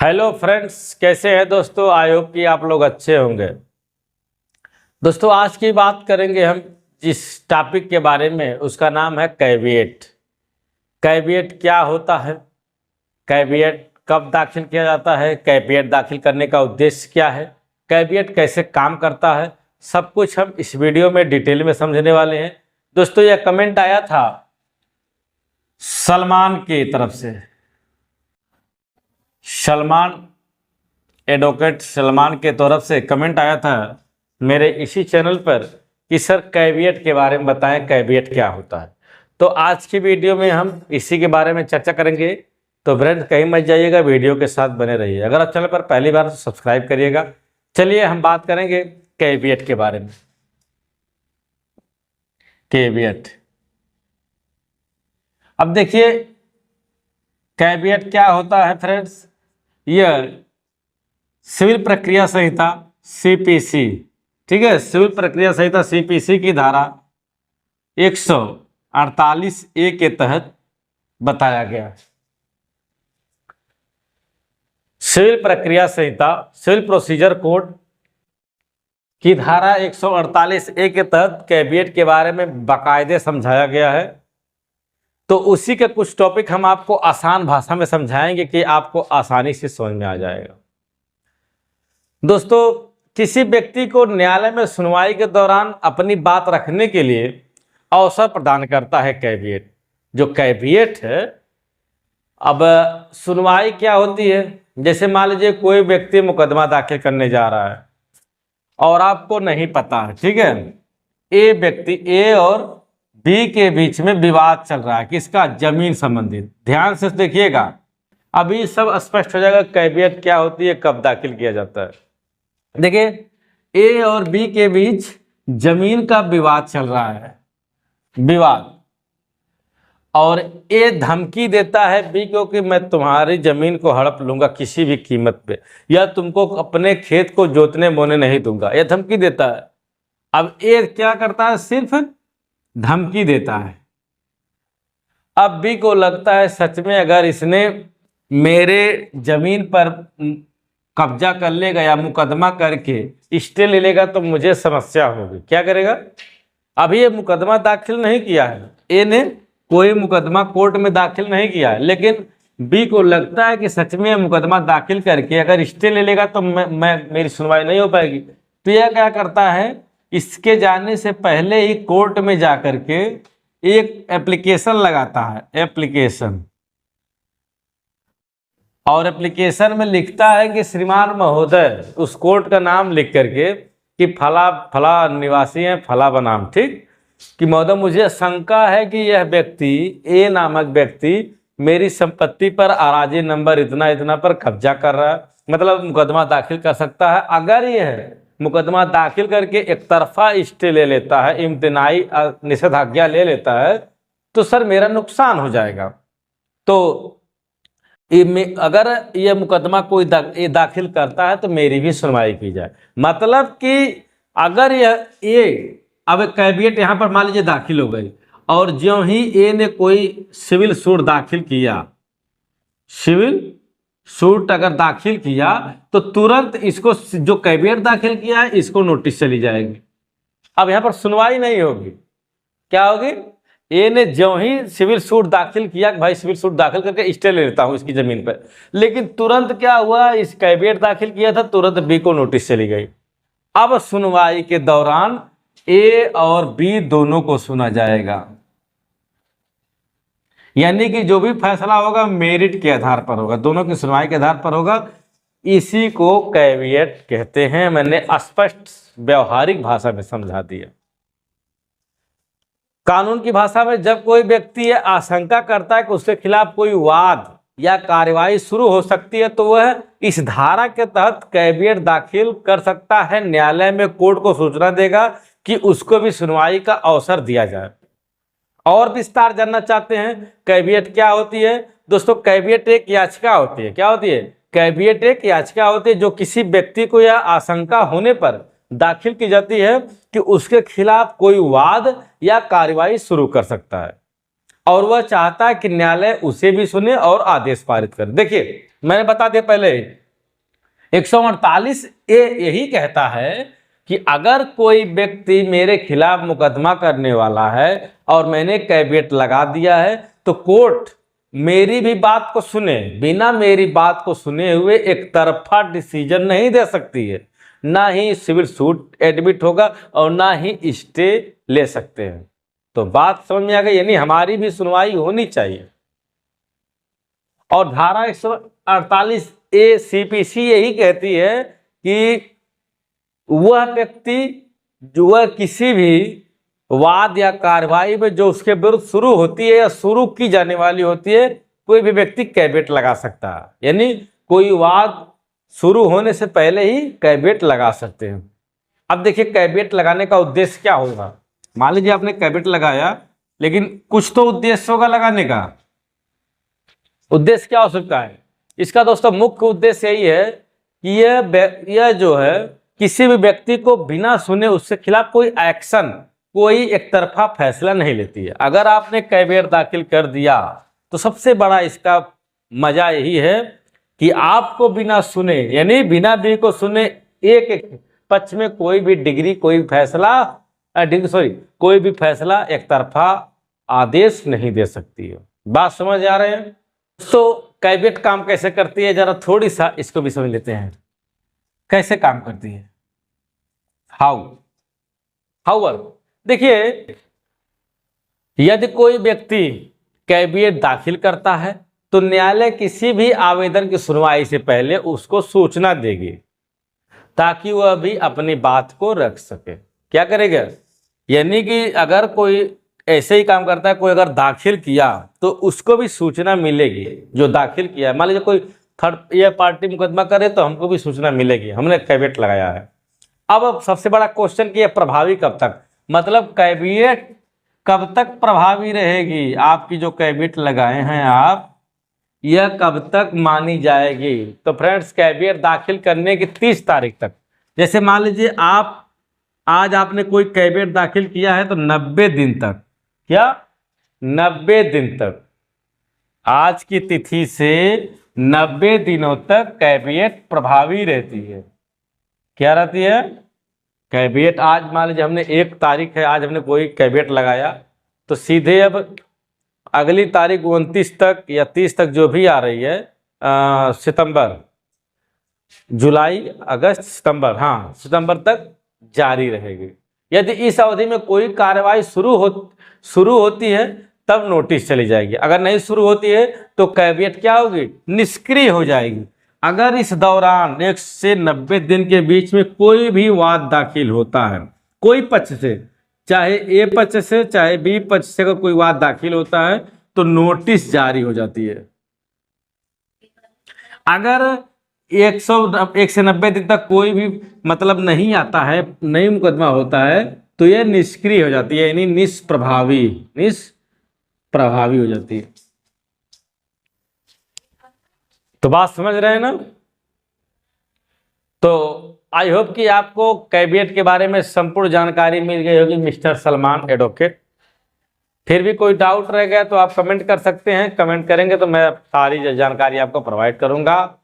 Hello friends, कैसे हैं दोस्तों। आई होप कि आप लोग अच्छे होंगे। दोस्तों, आज की बात करेंगे हम जिस टॉपिक के बारे में, उसका नाम है कैविएट। कैविएट क्या होता है, कैविएट कब दाखिल किया जाता है, कैविएट दाखिल करने का उद्देश्य क्या है, कैविएट कैसे काम करता है, सब कुछ हम इस वीडियो में डिटेल में समझने वाले हैं। दोस्तों, यह कमेंट आया था सलमान की तरफ से, सलमान एडवोकेट सलमान के तरफ से कमेंट आया था मेरे इसी चैनल पर कि सर कैविएट के बारे में बताएं, कैविएट क्या होता है। तो आज की वीडियो में हम इसी के बारे में चर्चा करेंगे। तो फ्रेंड्स, कहीं मत जाइएगा, वीडियो के साथ बने रहिए। अगर आप चैनल पर पहली बार तो सब्सक्राइब करिएगा। चलिए हम बात करेंगे कैविएट के बारे में। कैविएट, अब देखिए कैविएट क्या होता है फ्रेंड्स। यह सिविल प्रक्रिया संहिता सीपीसी, ठीक है, सिविल प्रक्रिया संहिता सीपीसी की धारा 148A के तहत बताया गया है। सिविल प्रक्रिया संहिता सिविल प्रोसीजर कोड की धारा 148A के तहत कैविएट के बारे में बाकायदे समझाया गया है। तो उसी के कुछ टॉपिक हम आपको आसान भाषा में समझाएंगे कि आपको आसानी से समझ में आ जाएगा। दोस्तों, किसी व्यक्ति को न्यायालय में सुनवाई के दौरान अपनी बात रखने के लिए अवसर प्रदान करता है कैविएट। जो कैविएट है, अब सुनवाई क्या होती है, जैसे मान लीजिए कोई व्यक्ति मुकदमा दाखिल करने जा रहा है और आपको नहीं पता है, ठीक है, ए व्यक्ति ए और बी के बीच में विवाद चल रहा है, किसका, जमीन संबंधित। ध्यान से देखिएगा, अभी सब स्पष्ट हो जाएगा कैविएट क्या होती है, कब दाखिल किया जाता है। देखिए, ए और बी के बीच जमीन का विवाद चल रहा है, विवाद, और ए धमकी देता है बी को कि मैं तुम्हारी जमीन को हड़प लूंगा किसी भी कीमत पे, या तुमको अपने खेत को जोतने बोने नहीं दूंगा, यह धमकी देता है। अब ए क्या करता है, सिर्फ धमकी देता है। अब बी को लगता है सच में अगर इसने मेरे जमीन पर कब्जा कर लेगा या मुकदमा करके स्टे ले लेगा तो मुझे समस्या होगी। क्या करेगा, अभी ये मुकदमा दाखिल नहीं किया है, ए ने कोई मुकदमा कोर्ट में दाखिल नहीं किया है, लेकिन बी को लगता है कि सच में मुकदमा दाखिल करके अगर स्टे ले लेगा तो मेरी सुनवाई नहीं हो पाएगी। तो यह क्या करता है, इसके जाने से पहले ही कोर्ट में जाकर के एक एप्लीकेशन लगाता है, एप्लीकेशन, और एप्लीकेशन में लिखता है कि श्रीमान महोदय, उस कोर्ट का नाम लिख करके कि फला फला निवासी हैं, फला बनाम, ठीक, कि महोदय मुझे शंका है कि यह व्यक्ति ए नामक व्यक्ति मेरी संपत्ति पर अराजी नंबर इतना इतना पर कब्जा कर रहा है, मतलब मुकदमा दाखिल कर सकता है। अगर यह मुकदमा दाखिल करके एक तरफा स्टे ले लेता है, इम्तिनाई निषेधाज्ञा ले लेता है, तो सर मेरा नुकसान हो जाएगा। तो अगर यह मुकदमा कोई दाखिल करता है तो मेरी भी सुनवाई की जाए। मतलब कि अगर ये अब कैविएट यहाँ पर मान लीजिए दाखिल हो गई, और ज्यों ही ए ने कोई सिविल सूट दाखिल किया, सिविल सूट अगर दाखिल किया तो तुरंत इसको, जो कैविएट दाखिल किया है, इसको नोटिस चली जाएगी। अब यहाँ पर सुनवाई नहीं होगी। क्या होगी, ए ने ज्यों ही सिविल सूट दाखिल किया, भाई सिविल सूट दाखिल करके स्टे ले लेता हूं इसकी जमीन पर, लेकिन तुरंत क्या हुआ, इस कैविएट दाखिल किया था, तुरंत बी को नोटिस चली गई। अब सुनवाई के दौरान ए और बी दोनों को सुना जाएगा, यानी कि जो भी फैसला होगा मेरिट के आधार पर होगा, दोनों की सुनवाई के आधार पर होगा। इसी को कैविएट कहते हैं। मैंने स्पष्ट व्यवहारिक भाषा में समझा दिया। कानून की भाषा में जब कोई व्यक्ति ये आशंका करता है कि उसके खिलाफ कोई वाद या कार्यवाही शुरू हो सकती है, तो वह इस धारा के तहत कैविएट दाखिल कर सकता है। न्यायालय में कोर्ट को सूचना देगा कि उसको भी सुनवाई का अवसर दिया जाए। और विस्तार जानना चाहते हैं कैविएट क्या होती है, दोस्तों, कैविएट एक याचिका होती है। क्या होती है, कैविएट एक याचिका होती है जो किसी व्यक्ति को यह आशंका होने पर दाखिल की जाती है कि उसके खिलाफ कोई वाद या कार्यवाही शुरू कर सकता है, और वह चाहता है कि न्यायालय उसे भी सुने और आदेश पारित करे। देखिए, मैंने बता दिया पहले, 148 ए यही कहता है कि अगर कोई व्यक्ति मेरे खिलाफ मुकदमा करने वाला है और मैंने कैविएट लगा दिया है तो कोर्ट मेरी भी बात को सुने, बिना मेरी बात को सुने हुए एक तरफा डिसीजन नहीं दे सकती है, ना ही सिविल सूट एडमिट होगा और ना ही स्टे ले सकते हैं। तो बात समझ में आ गई, यानी हमारी भी सुनवाई होनी चाहिए। और धारा 148 ए सीपीसी यही कहती है कि वह व्यक्ति जो वह किसी भी वाद या कार्रवाई में जो उसके विरुद्ध शुरू होती है या शुरू की जाने वाली होती है, कोई भी व्यक्ति कैविएट लगा सकता है। यानी कोई वाद शुरू होने से पहले ही कैविएट लगा सकते हैं। अब देखिए कैविएट लगाने का उद्देश्य क्या होगा। मान लीजिए आपने कैविएट लगाया, लेकिन कुछ तो उद्देश्य होगा लगाने का। उद्देश्य क्या हो सकता है इसका दोस्तों? मुख्य उद्देश्य यही है कि यह जो है किसी भी व्यक्ति को बिना सुने उसके खिलाफ कोई एक्शन, कोई एक तरफा फैसला नहीं लेती है। अगर आपने कैविएट दाखिल कर दिया तो सबसे बड़ा इसका मजा यही है कि आपको बिना सुने, यानी बिना बी को सुने एक पक्ष में कोई भी फैसला एक तरफा आदेश नहीं दे सकती है। बात समझ आ रहे हैं? तो कैविएट काम कैसे करती है, जरा थोड़ी सा इसको भी समझ लेते हैं। कैसे काम करती है? हाउ देखिए, यदि कोई व्यक्ति कैविएट दाखिल करता है तो न्यायालय किसी भी आवेदन की सुनवाई से पहले उसको सूचना देगी ताकि वह भी अपनी बात को रख सके। क्या करेगा? यानी कि अगर कोई ऐसे ही काम करता है, कोई अगर दाखिल किया तो उसको भी सूचना मिलेगी जो दाखिल किया है। मान लीजिए कोई थर्ड ये पार्टी मुकदमा करे तो हमको भी सूचना मिलेगी, हमने कैविएट लगाया है। अब सबसे बड़ा क्वेश्चन कि यह प्रभावी कब तक, मतलब कैविएट कब तक प्रभावी रहेगी? आपकी जो कैविएट लगाए हैं आप, यह कब तक मानी जाएगी? तो फ्रेंड्स, कैविएट दाखिल करने की 30 तारीख तक, जैसे मान लीजिए आज आपने कोई कैविएट दाखिल किया है तो 90 दिन तक, क्या 90 दिन तक, आज की तिथि से 90 दिनों तक कैविएट प्रभावी रहती है। क्या रहती है? कैविएट आज मान लीजिए हमने 1 तारीख है, आज हमने कोई कैविएट लगाया तो सीधे अब अगली तारीख 29 तक या 30 तक जो भी आ रही है, सितंबर, जुलाई, अगस्त, सितंबर, हाँ सितंबर तक जारी रहेगी। यदि इस अवधि में कोई कार्रवाई शुरू होती है तब नोटिस चली जाएगी। अगर नहीं शुरू होती है तो कैविएट क्या होगी? निष्क्रिय हो जाएगी। अगर इस दौरान 1 से 90 दिन के बीच में कोई भी वाद दाखिल होता है, कोई पक्ष से, चाहे ए पक्ष से चाहे बी पक्ष से, अगर कोई वाद दाखिल होता है तो नोटिस जारी हो जाती है। अगर 1 से 90 दिन तक कोई भी मतलब नहीं आता है, नहीं मुकदमा होता है, तो यह निष्क्रिय हो जाती है, यानी निष्प्रभावी हो जाती है। तो बात समझ रहे हैं ना? तो आई होप कि आपको कैविएट के बारे में संपूर्ण जानकारी मिल गई होगी मिस्टर सलमान एडवोकेट। फिर भी कोई डाउट रह गया तो आप कमेंट कर सकते हैं, कमेंट करेंगे तो मैं सारी जानकारी आपको प्रोवाइड करूंगा।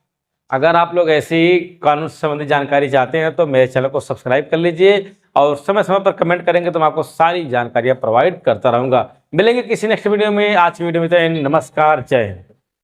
अगर आप लोग ऐसी कानून से संबंधित जानकारी चाहते हैं तो मेरे चैनल को सब्सक्राइब कर लीजिए और समय समय पर कमेंट करेंगे तो मैं आपको सारी जानकारियां प्रोवाइड करता रहूंगा। मिलेंगे किसी नेक्स्ट वीडियो में। आज की वीडियो में तो नमस्कार, जय हिंद।